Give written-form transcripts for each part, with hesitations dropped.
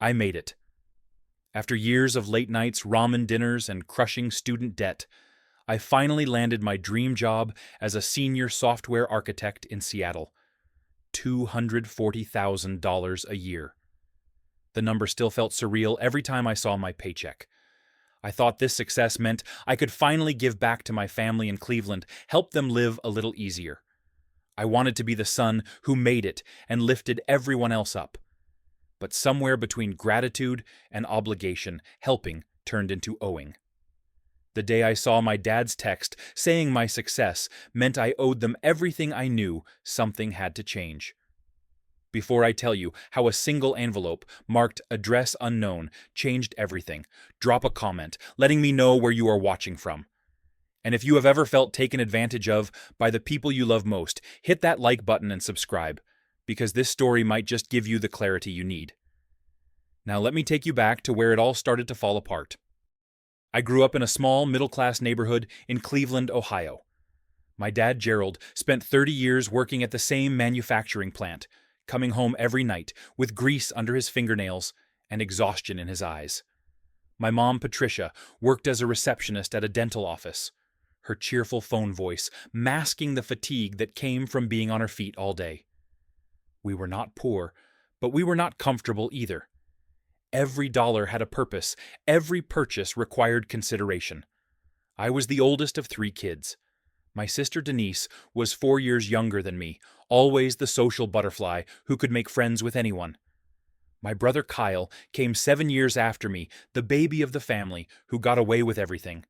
I made it. After years of late nights, ramen dinners, and crushing student debt, I finally landed my dream job as a senior software architect in Seattle. $240,000 a year. The number still felt surreal every time I saw my paycheck. I thought this success meant I could finally give back to my family in Cleveland, help them live a little easier. I wanted to be the son who made it and lifted everyone else up. But somewhere between gratitude and obligation, helping turned into owing. The day I saw my dad's text saying my success meant I owed them everything I knew. Something had to change. Before I tell you how a single envelope marked "address unknown" changed everything, drop a comment letting me know where you are watching from. And if you have ever felt taken advantage of by the people you love most, hit that like button and subscribe, because this story might just give you the clarity you need. Now let me take you back to where it all started to fall apart. I grew up in a small, middle-class neighborhood in Cleveland, Ohio. My dad, Gerald, spent 30 years working at the same manufacturing plant, coming home every night with grease under his fingernails and exhaustion in his eyes. My mom, Patricia, worked as a receptionist at a dental office, her cheerful phone voice masking the fatigue that came from being on her feet all day. We were not poor, but we were not comfortable either. Every dollar had a purpose. Every purchase required consideration. I was the oldest of 3 kids. My sister Denise was 4 years younger than me, always the social butterfly who could make friends with anyone. My brother Kyle came 7 years after me, the baby of the family who got away with everything.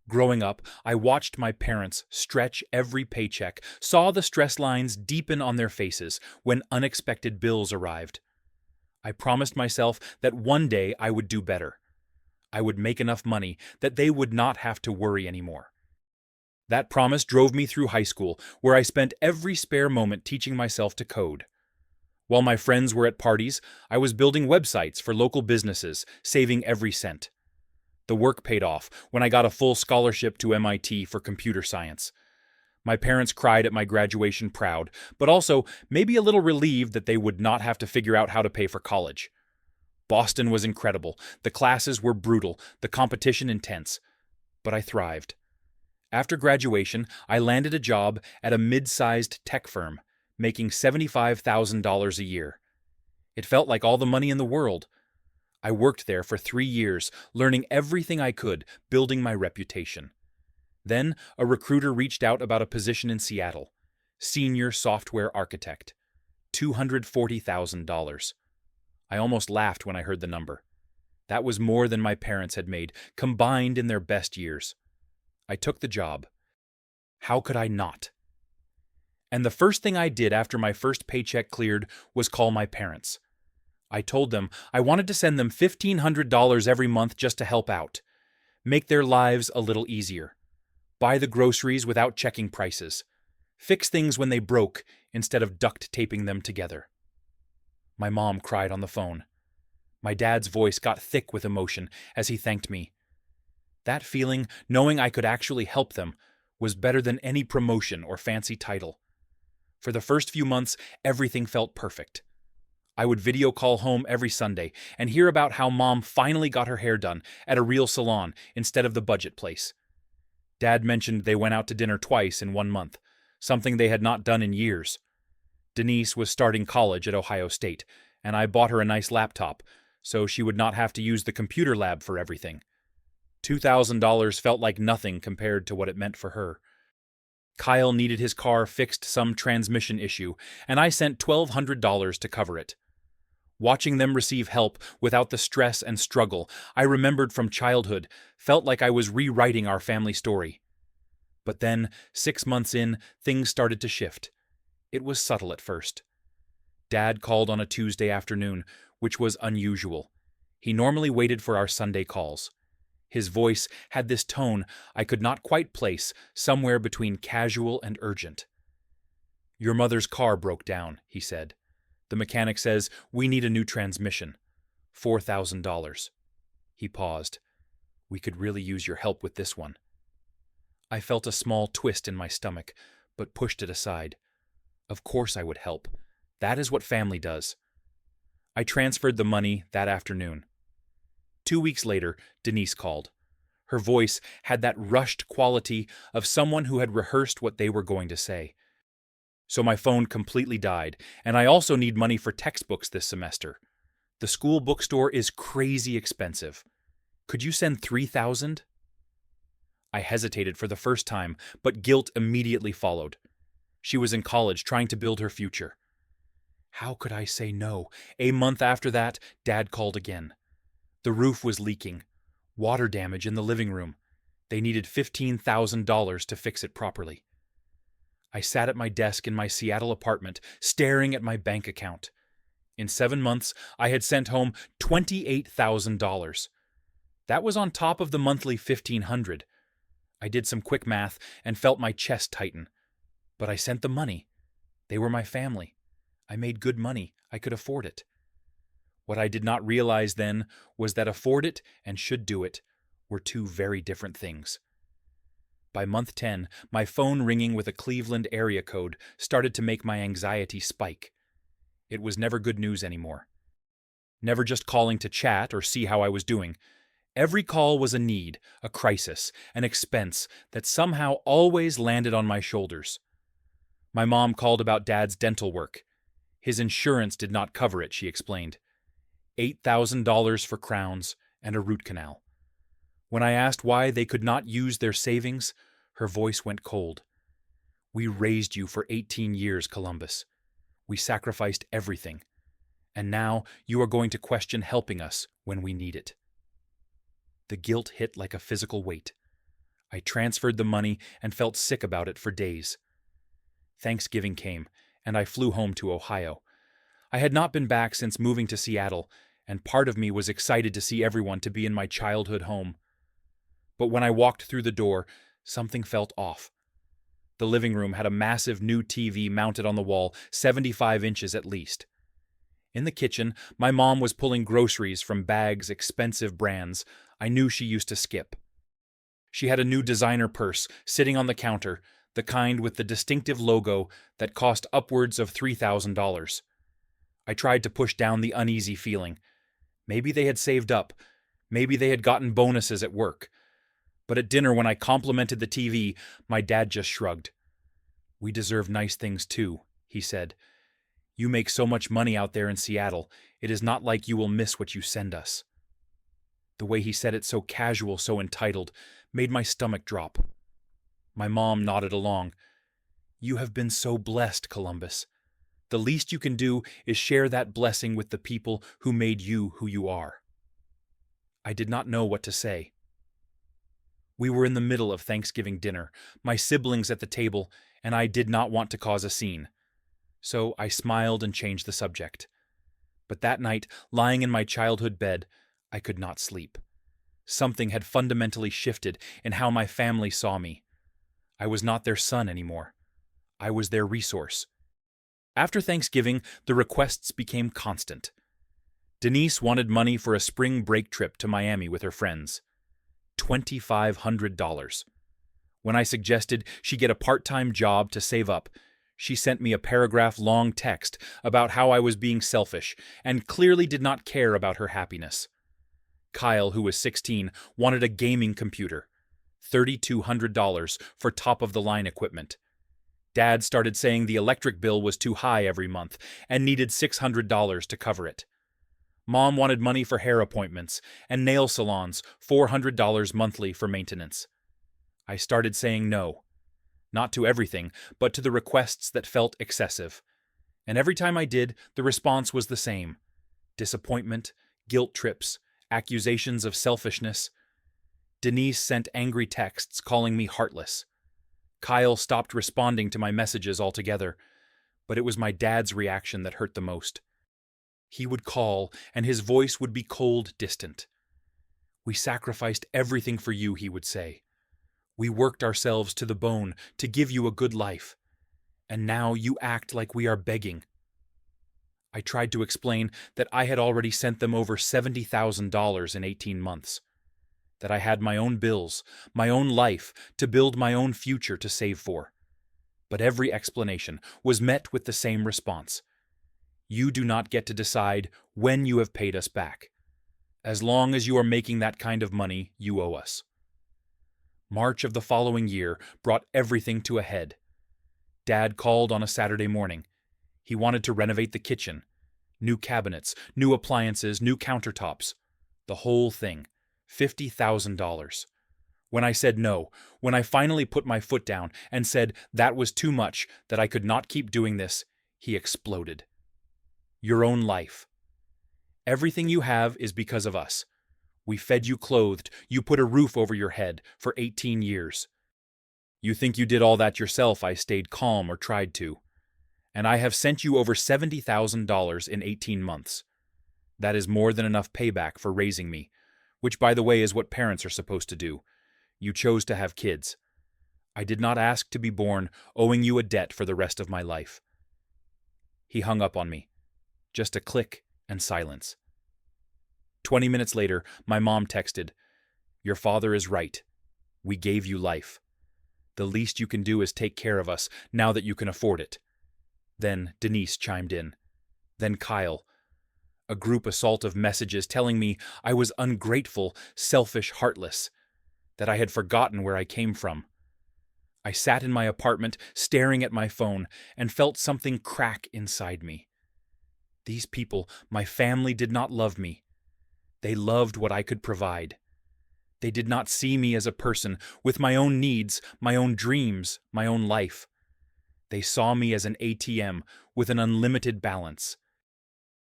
Growing up, I watched my parents stretch every paycheck, saw the stress lines deepen on their faces when unexpected bills arrived. I promised myself that one day I would do better. I would make enough money that they would not have to worry anymore. That promise drove me through high school, where I spent every spare moment teaching myself to code. While my friends were at parties, I was building websites for local businesses, saving every cent. The work paid off when I got a full scholarship to MIT for computer science. My parents cried at my graduation proud, but also maybe a little relieved that they would not have to figure out how to pay for college. Boston was incredible. The classes were brutal, the competition intense. But I thrived. After graduation, I landed a job at a mid-sized tech firm, making $75,000 a year. It felt like all the money in the world. I worked there for 3 years, learning everything I could, building my reputation. Then, a recruiter reached out about a position in Seattle, senior software architect, $240,000. I almost laughed when I heard the number. That was more than my parents had made, combined in their best years. I took the job. How could I not? And the first thing I did after my first paycheck cleared was call my parents. I told them I wanted to send them $1,500 every month just to help out, make their lives a little easier, buy the groceries without checking prices, fix things when they broke instead of duct taping them together. My mom cried on the phone. My dad's voice got thick with emotion as he thanked me. That feeling, knowing I could actually help them, was better than any promotion or fancy title. For the first few months, everything felt perfect. I would video call home every Sunday and hear about how Mom finally got her hair done at a real salon instead of the budget place. Dad mentioned they went out to dinner twice in 1 month, something they had not done in years. Denise was starting college at Ohio State, and I bought her a nice laptop, so she would not have to use the computer lab for everything. $2,000 felt like nothing compared to what it meant for her. Kyle needed his car fixed some transmission issue, and I sent $1,200 to cover it. Watching them receive help without the stress and struggle I remembered from childhood felt like I was rewriting our family story. But then, 6 months in, things started to shift. It was subtle at first. Dad called on a Tuesday afternoon, which was unusual. He normally waited for our Sunday calls. His voice had this tone I could not quite place, somewhere between casual and urgent. "Your mother's car broke down," he said. "The mechanic says we need a new transmission. $4,000. He paused. "We could really use your help with this one." I felt a small twist in my stomach, but pushed it aside. Of course I would help. That is what family does. I transferred the money that afternoon. 2 weeks later, Denise called. Her voice had that rushed quality of someone who had rehearsed what they were going to say. So my phone completely died, and I also need money for textbooks this semester. The school bookstore is crazy expensive. Could you send 3,000? I hesitated for the first time, but guilt immediately followed. She was in college trying to build her future. How could I say no? A month after that, Dad called again. The roof was leaking. Water damage in the living room. They needed $15,000 to fix it properly. I sat at my desk in my Seattle apartment, staring at my bank account. In 7 months, I had sent home $28,000. That was on top of the monthly $1,500. I did some quick math and felt my chest tighten. But I sent the money. They were my family. I made good money. I could afford it. What I did not realize then was that afford it and should do it were two very different things. By month 10, my phone ringing with a Cleveland area code started to make my anxiety spike. It was never good news anymore. Never just calling to chat or see how I was doing. Every call was a need, a crisis, an expense that somehow always landed on my shoulders. My mom called about Dad's dental work. His insurance did not cover it, she explained. $8,000 for crowns and a root canal. When I asked why they could not use their savings, her voice went cold. We raised you for 18 years, Columbus. We sacrificed everything. And now you are going to question helping us when we need it. The guilt hit like a physical weight. I transferred the money and felt sick about it for days. Thanksgiving came, and I flew home to Ohio. I had not been back since moving to Seattle, and part of me was excited to see everyone to be in my childhood home. But when I walked through the door, something felt off. The living room had a massive new TV mounted on the wall, 75 inches at least. In the kitchen, my mom was pulling groceries from bags, expensive brands I knew she used to skip. She had a new designer purse sitting on the counter, the kind with the distinctive logo that cost upwards of $3,000. I tried to push down the uneasy feeling. Maybe they had saved up. Maybe they had gotten bonuses at work. But at dinner, when I complimented the TV, my dad just shrugged. We deserve nice things too, he said. You make so much money out there in Seattle, it is not like you will miss what you send us. The way he said it so casual, so entitled, made my stomach drop. My mom nodded along. You have been so blessed, Columbus. The least you can do is share that blessing with the people who made you who you are. I did not know what to say. We were in the middle of Thanksgiving dinner, my siblings at the table, and I did not want to cause a scene. So I smiled and changed the subject. But that night, lying in my childhood bed, I could not sleep. Something had fundamentally shifted in how my family saw me. I was not their son anymore. I was their resource. After Thanksgiving, the requests became constant. Denise wanted money for a spring break trip to Miami with her friends. $2,500. When I suggested she get a part-time job to save up, she sent me a paragraph-long text about how I was being selfish and clearly did not care about her happiness. Kyle, who was 16, wanted a gaming computer. $3,200 for top-of-the-line equipment. Dad started saying the electric bill was too high every month and needed $600 to cover it. Mom wanted money for hair appointments and nail salons, $400 monthly for maintenance. I started saying no. Not to everything, but to the requests that felt excessive. And every time I did, the response was the same. Disappointment, guilt trips, accusations of selfishness. Denise sent angry texts calling me heartless. Kyle stopped responding to my messages altogether, but it was my dad's reaction that hurt the most. He would call, and his voice would be cold, distant. We sacrificed everything for you, he would say. We worked ourselves to the bone to give you a good life, and now you act like we are begging. I tried to explain that I had already sent them over $70,000 in 18 months, that I had my own bills, my own life, to build my own future to save for. But every explanation was met with the same response. You do not get to decide when you have paid us back. As long as you are making that kind of money, you owe us." March of the following year brought everything to a head. Dad called on a Saturday morning. He wanted to renovate the kitchen. New cabinets, new appliances, new countertops. The whole thing. $50,000. When I said no, when I finally put my foot down and said that was too much, that I could not keep doing this, he exploded. "Your own life. Everything you have is because of us. We fed you, clothed, you put a roof over your head for 18 years. You think you did all that yourself. I stayed calm, or tried to. And I have sent you over $70,000 in 18 months. That is more than enough payback for raising me, which, by the way, is what parents are supposed to do. You chose to have kids. I did not ask to be born, owing you a debt for the rest of my life." He hung up on me. Just a click and silence. 20 minutes later, my mom texted, "Your father is right. We gave you life. The least you can do is take care of us now that you can afford it." Then Denise chimed in. Then Kyle. A group assault of messages telling me I was ungrateful, selfish, heartless, that I had forgotten where I came from. I sat in my apartment, staring at my phone, and felt something crack inside me. These people, my family, did not love me. They loved what I could provide. They did not see me as a person with my own needs, my own dreams, my own life. They saw me as an ATM with an unlimited balance.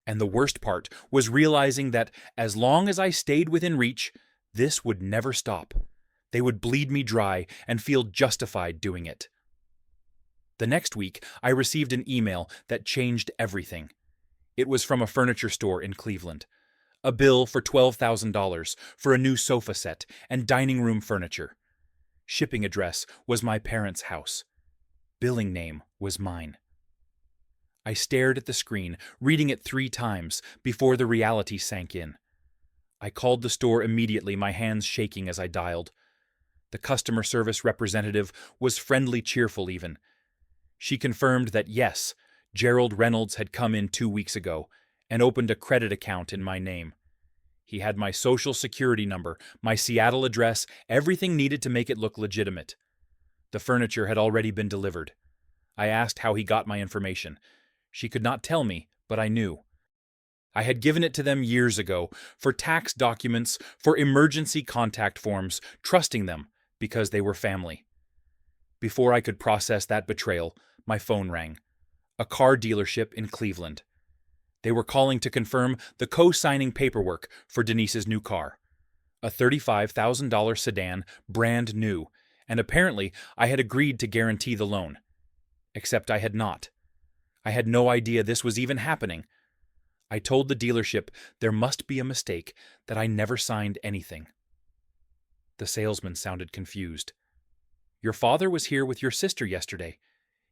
And the worst part was realizing that as long as I stayed within reach, this would never stop. They would bleed me dry and feel justified doing it. The next week, I received an email that changed everything. It was from a furniture store in Cleveland. A bill for $12,000 for a new sofa set and dining room furniture. Shipping address was my parents' house. Billing name was mine. I stared at the screen, reading it 3 times before the reality sank in. I called the store immediately, my hands shaking as I dialed. The customer service representative was friendly, cheerful even. She confirmed that yes, Gerald Reynolds had come in 2 weeks ago and opened a credit account in my name. He had my social security number, my Seattle address, everything needed to make it look legitimate. The furniture had already been delivered. I asked how he got my information. She could not tell me, but I knew. I had given it to them years ago, for tax documents, for emergency contact forms, trusting them because they were family. Before I could process that betrayal, my phone rang. A car dealership in Cleveland. They were calling to confirm the co-signing paperwork for Denise's new car. A $35,000 sedan, brand new, and apparently I had agreed to guarantee the loan. Except I had not. I had no idea this was even happening. I told the dealership there must be a mistake, that I never signed anything. The salesman sounded confused. "Your father was here with your sister yesterday.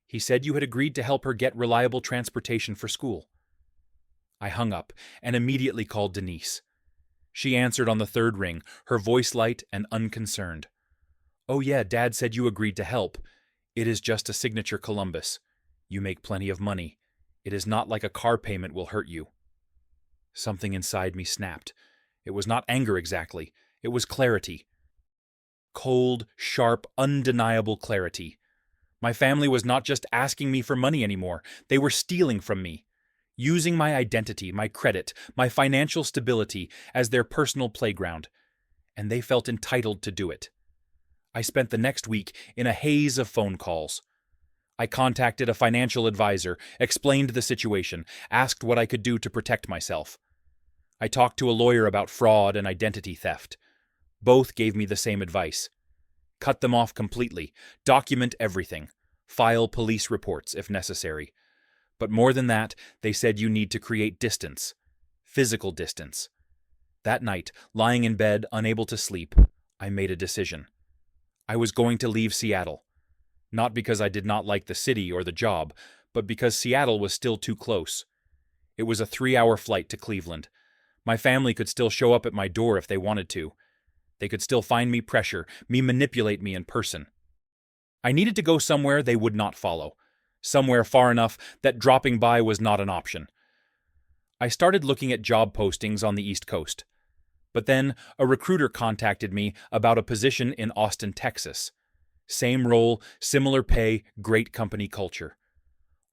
He said you had agreed to help her get reliable transportation for school." I hung up and immediately called Denise. She answered on the 3rd ring, her voice light and unconcerned. "Oh yeah, Dad said you agreed to help. It is just a signature Columbus. You make plenty of money. It is not like a car payment will hurt you." Something inside me snapped. It was not anger exactly. It was clarity. Cold, sharp, undeniable clarity. My family was not just asking me for money anymore. They were stealing from me, using my identity, my credit, my financial stability as their personal playground. And they felt entitled to do it. I spent the next week in a haze of phone calls. I contacted a financial advisor, explained the situation, asked what I could do to protect myself. I talked to a lawyer about fraud and identity theft. Both gave me the same advice. Cut them off completely, document everything, file police reports if necessary. But more than that, they said you need to create distance, physical distance. That night, lying in bed, unable to sleep, I made a decision. I was going to leave Seattle. Not because I did not like the city or the job, but because Seattle was still too close. It was a 3-hour flight to Cleveland. My family could still show up at my door if they wanted to. They could still find me, pressure me, manipulate me in person. I needed to go somewhere they would not follow, somewhere far enough that dropping by was not an option. I started looking at job postings on the East Coast. But then a recruiter contacted me about a position in Austin, Texas. Same role, similar pay, great company culture.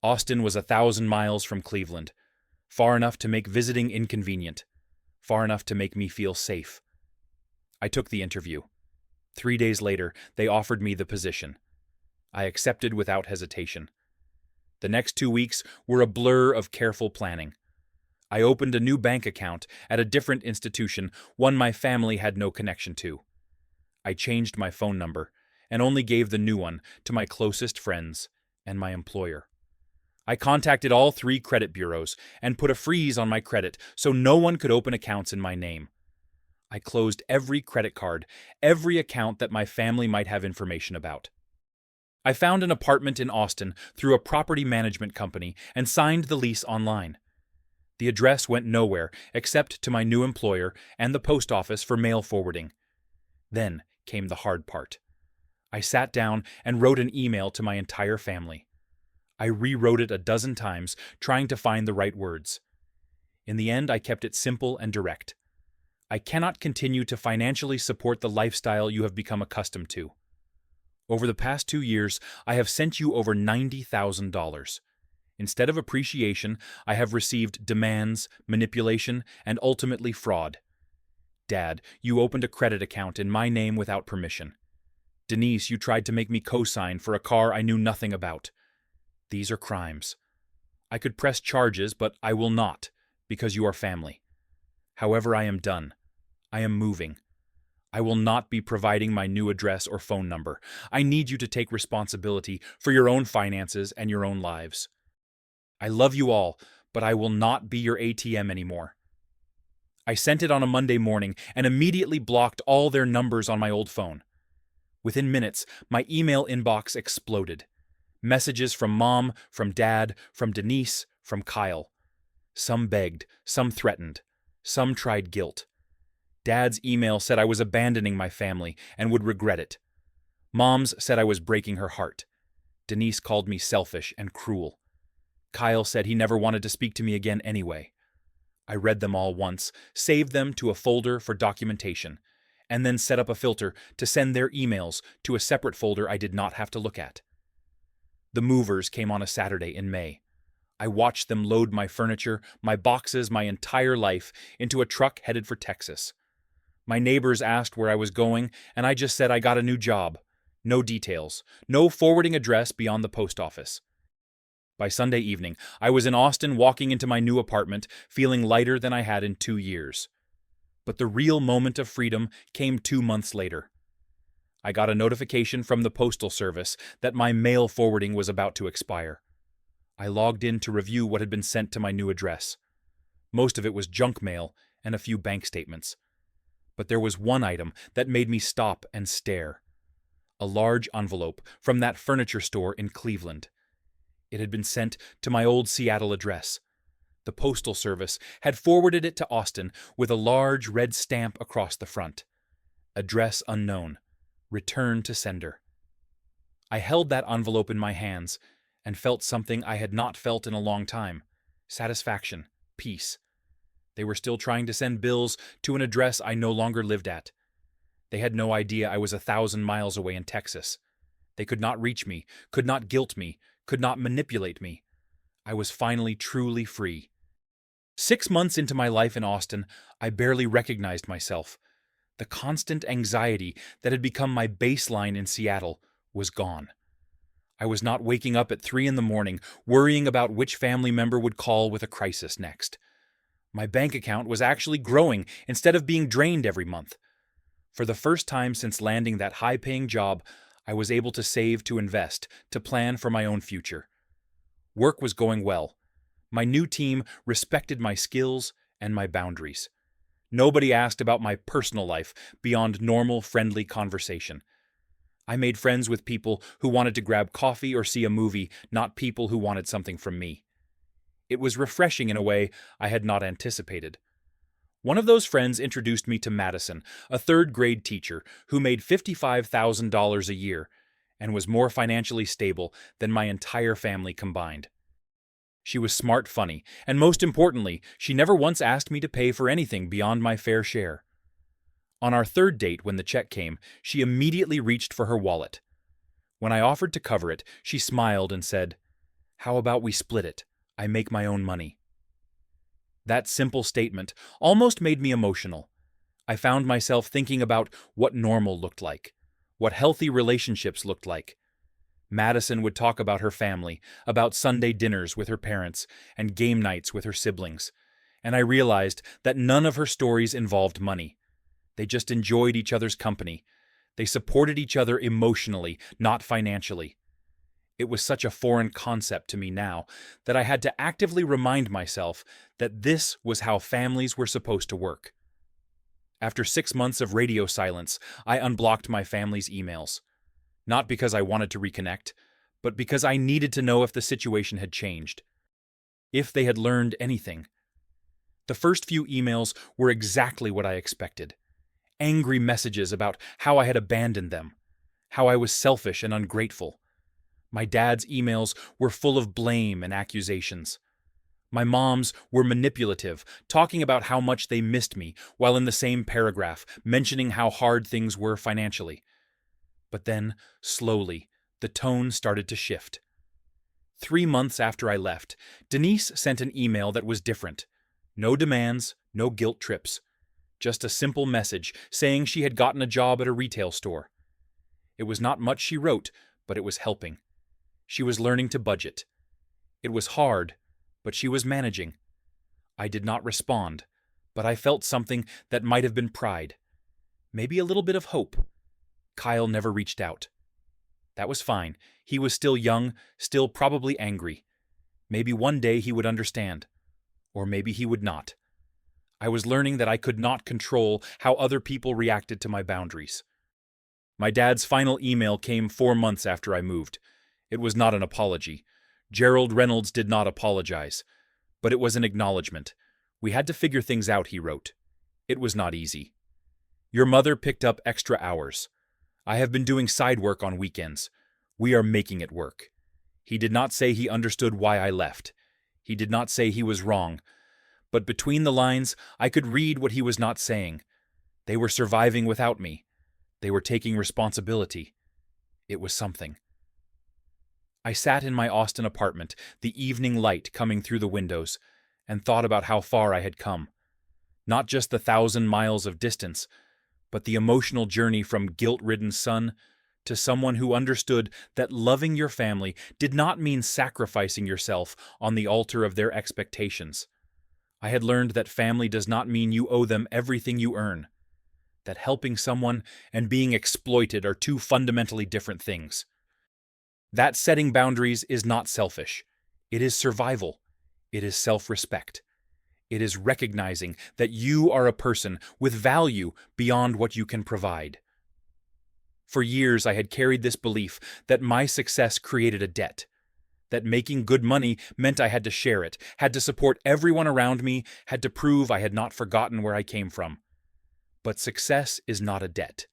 Austin was 1,000 miles from Cleveland, far enough to make visiting inconvenient, far enough to make me feel safe. I took the interview. 3 days later, they offered me the position. I accepted without hesitation. The next 2 weeks were a blur of careful planning. I opened a new bank account at a different institution, one my family had no connection to. I changed my phone number and only gave the new one to my closest friends and my employer. I contacted all 3 credit bureaus and put a freeze on my credit so no one could open accounts in my name. I closed every credit card, every account that my family might have information about. I found an apartment in Austin through a property management company and signed the lease online. The address went nowhere except to my new employer and the post office for mail forwarding. Then came the hard part. I sat down and wrote an email to my entire family. I rewrote it a dozen times, trying to find the right words. In the end, I kept it simple and direct. I cannot continue to financially support the lifestyle you have become accustomed to. Over the past 2 years, I have sent you over $90,000. Instead of appreciation, I have received demands, manipulation, and ultimately fraud. Dad, you opened a credit account in my name without permission. Denise, you tried to make me co-sign for a car I knew nothing about. These are crimes. I could press charges, but I will not, because you are family. However, I am done. I am moving. I will not be providing my new address or phone number. I need you to take responsibility for your own finances and your own lives. I love you all, but I will not be your ATM anymore. I sent it on a Monday morning and immediately blocked all their numbers on my old phone. Within minutes, my email inbox exploded. Messages from Mom, from Dad, from Denise, from Kyle. Some begged, some threatened, some tried guilt. Dad's email said I was abandoning my family and would regret it. Mom's said I was breaking her heart. Denise called me selfish and cruel. Kyle said he never wanted to speak to me again anyway. I read them all once, saved them to a folder for documentation, and then set up a filter to send their emails to a separate folder I did not have to look at. The movers came on a Saturday in May. I watched them load my furniture, my boxes, my entire life into a truck headed for Texas. My neighbors asked where I was going, and I just said I got a new job. No details, no forwarding address beyond the post office. By Sunday evening, I was in Austin walking into my new apartment, feeling lighter than I had in 2 years. But the real moment of freedom came 2 months later. I got a notification from the Postal Service that my mail forwarding was about to expire. I logged in to review what had been sent to my new address. Most of it was junk mail and a few bank statements. But there was one item that made me stop and stare. A large envelope from that furniture store in Cleveland. It had been sent to my old Seattle address. The Postal Service had forwarded it to Austin with a large red stamp across the front. Address unknown. Return to sender. I held that envelope in my hands and felt something I had not felt in a long time. Satisfaction. Peace. They were still trying to send bills to an address I no longer lived at. They had no idea I was 1,000 miles away in Texas. They could not reach me, could not guilt me, could not manipulate me. I was finally truly free. 6 months into my life in Austin, I barely recognized myself. The constant anxiety that had become my baseline in Seattle was gone. I was not waking up at 3 a.m, worrying about which family member would call with a crisis next. My bank account was actually growing instead of being drained every month. For the first time since landing that high-paying job, I was able to save to invest, to plan for my own future. Work was going well. My new team respected my skills and my boundaries. Nobody asked about my personal life beyond normal, friendly conversation. I made friends with people who wanted to grab coffee or see a movie, not people who wanted something from me. It was refreshing in a way I had not anticipated. One of those friends introduced me to Madison, a third-grade teacher who made $55,000 a year and was more financially stable than my entire family combined. She was smart, funny, and most importantly, she never once asked me to pay for anything beyond my fair share. On our third date, when the check came, she immediately reached for her wallet. When I offered to cover it, she smiled and said, "How about we split it? I make my own money." That simple statement almost made me emotional. I found myself thinking about what normal looked like, what healthy relationships looked like. Madison would talk about her family, about Sunday dinners with her parents, and game nights with her siblings. And I realized that none of her stories involved money. They just enjoyed each other's company. They supported each other emotionally, not financially. It was such a foreign concept to me now that I had to actively remind myself that this was how families were supposed to work. After 6 months of radio silence, I unblocked my family's emails. Not because I wanted to reconnect, but because I needed to know if the situation had changed. If they had learned anything. The first few emails were exactly what I expected. Angry messages about how I had abandoned them, how I was selfish and ungrateful. My dad's emails were full of blame and accusations. My mom's were manipulative, talking about how much they missed me, while in the same paragraph, mentioning how hard things were financially. But then, slowly, the tone started to shift. 3 months after I left, Denise sent an email that was different. No demands, no guilt trips. Just a simple message saying she had gotten a job at a retail store. It was not much she wrote, but it was helping. She was learning to budget. It was hard, but she was managing. I did not respond, but I felt something that might have been pride. Maybe a little bit of hope. Kyle never reached out. That was fine. He was still young, still probably angry. Maybe one day he would understand. Or maybe he would not. I was learning that I could not control how other people reacted to my boundaries. My dad's final email came 4 months after I moved. It was not an apology. Gerald Reynolds did not apologize. But it was an acknowledgement. We had to figure things out, he wrote. It was not easy. Your mother picked up extra hours. I have been doing side work on weekends. We are making it work. He did not say he understood why I left. He did not say he was wrong. But between the lines, I could read what he was not saying. They were surviving without me. They were taking responsibility. It was something. I sat in my Austin apartment, the evening light coming through the windows, and thought about how far I had come. Not just the 1,000 miles of distance, but the emotional journey from guilt-ridden son to someone who understood that loving your family did not mean sacrificing yourself on the altar of their expectations. I had learned that family does not mean you owe them everything you earn, that helping someone and being exploited are two fundamentally different things. That setting boundaries is not selfish. It is survival. It is self-respect. It is recognizing that you are a person with value beyond what you can provide. For years, I had carried this belief that my success created a debt, that making good money meant I had to share it, had to support everyone around me, had to prove I had not forgotten where I came from. But success is not a debt.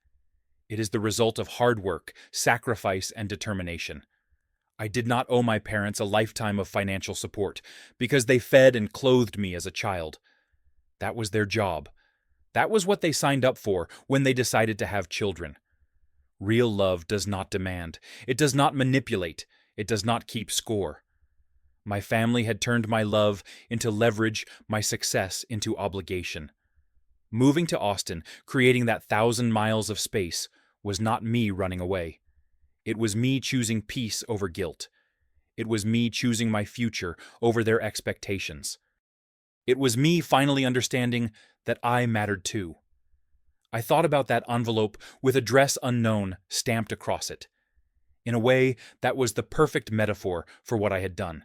It is the result of hard work, sacrifice, and determination. I did not owe my parents a lifetime of financial support because they fed and clothed me as a child. That was their job. That was what they signed up for when they decided to have children. Real love does not demand. It does not manipulate. It does not keep score. My family had turned my love into leverage, my success into obligation. Moving to Austin, creating that 1,000 miles of space, was not me running away. It was me choosing peace over guilt. It was me choosing my future over their expectations. It was me finally understanding that I mattered too. I thought about that envelope with address unknown stamped across it. In a way, that was the perfect metaphor for what I had done.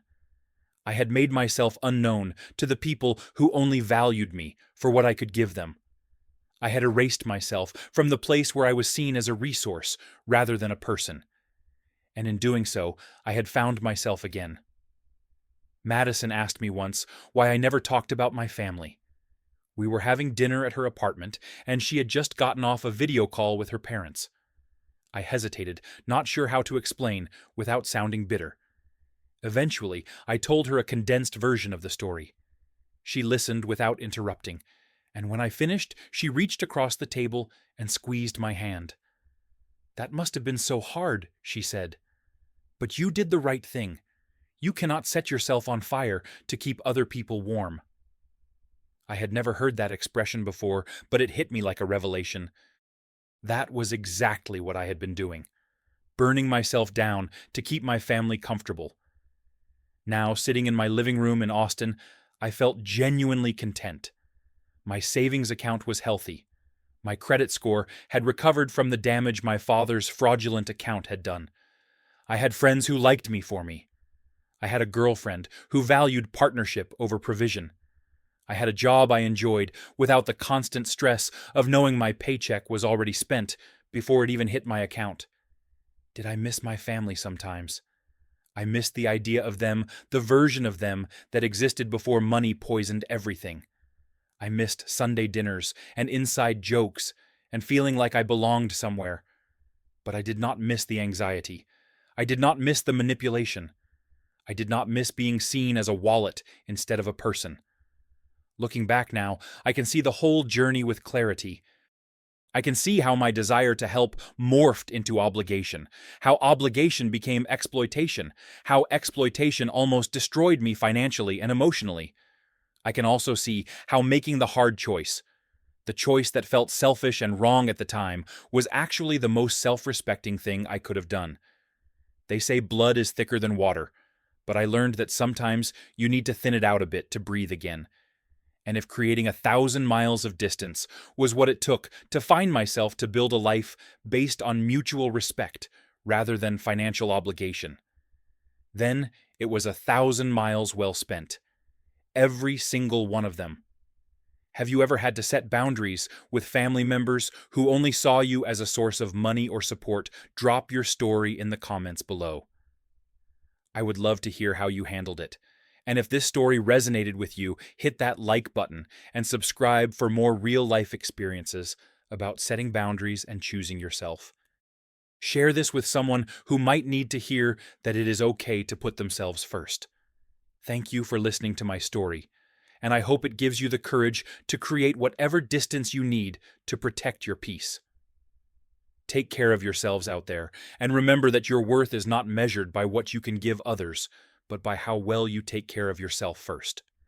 I had made myself unknown to the people who only valued me for what I could give them. I had erased myself from the place where I was seen as a resource rather than a person. And in doing so, I had found myself again. Madison asked me once why I never talked about my family. We were having dinner at her apartment, and she had just gotten off a video call with her parents. I hesitated, not sure how to explain, without sounding bitter. Eventually, I told her a condensed version of the story. She listened without interrupting, and when I finished, she reached across the table and squeezed my hand. "That must have been so hard," she said. "But you did the right thing. You cannot set yourself on fire to keep other people warm." I had never heard that expression before, but it hit me like a revelation. That was exactly what I had been doing, burning myself down to keep my family comfortable. Now, sitting in my living room in Austin, I felt genuinely content. My savings account was healthy. My credit score had recovered from the damage my father's fraudulent account had done. I had friends who liked me for me. I had a girlfriend who valued partnership over provision. I had a job I enjoyed without the constant stress of knowing my paycheck was already spent before it even hit my account. Did I miss my family sometimes? I missed the idea of them, the version of them that existed before money poisoned everything. I missed Sunday dinners and inside jokes and feeling like I belonged somewhere. But I did not miss the anxiety. I did not miss the manipulation. I did not miss being seen as a wallet instead of a person. Looking back now, I can see the whole journey with clarity. I can see how my desire to help morphed into obligation, how obligation became exploitation, how exploitation almost destroyed me financially and emotionally. I can also see how making the hard choice, the choice that felt selfish and wrong at the time, was actually the most self-respecting thing I could have done. They say blood is thicker than water, but I learned that sometimes you need to thin it out a bit to breathe again. And if creating 1,000 miles of distance was what it took to find myself to build a life based on mutual respect rather than financial obligation, then it was 1,000 miles well spent. Every single one of them. Have you ever had to set boundaries with family members who only saw you as a source of money or support? Drop your story in the comments below. I would love to hear how you handled it. And if this story resonated with you, hit that like button and subscribe for more real-life experiences about setting boundaries and choosing yourself. Share this with someone who might need to hear that it is okay to put themselves first. Thank you for listening to my story, and I hope it gives you the courage to create whatever distance you need to protect your peace. Take care of yourselves out there, and remember that your worth is not measured by what you can give others, but by how well you take care of yourself first.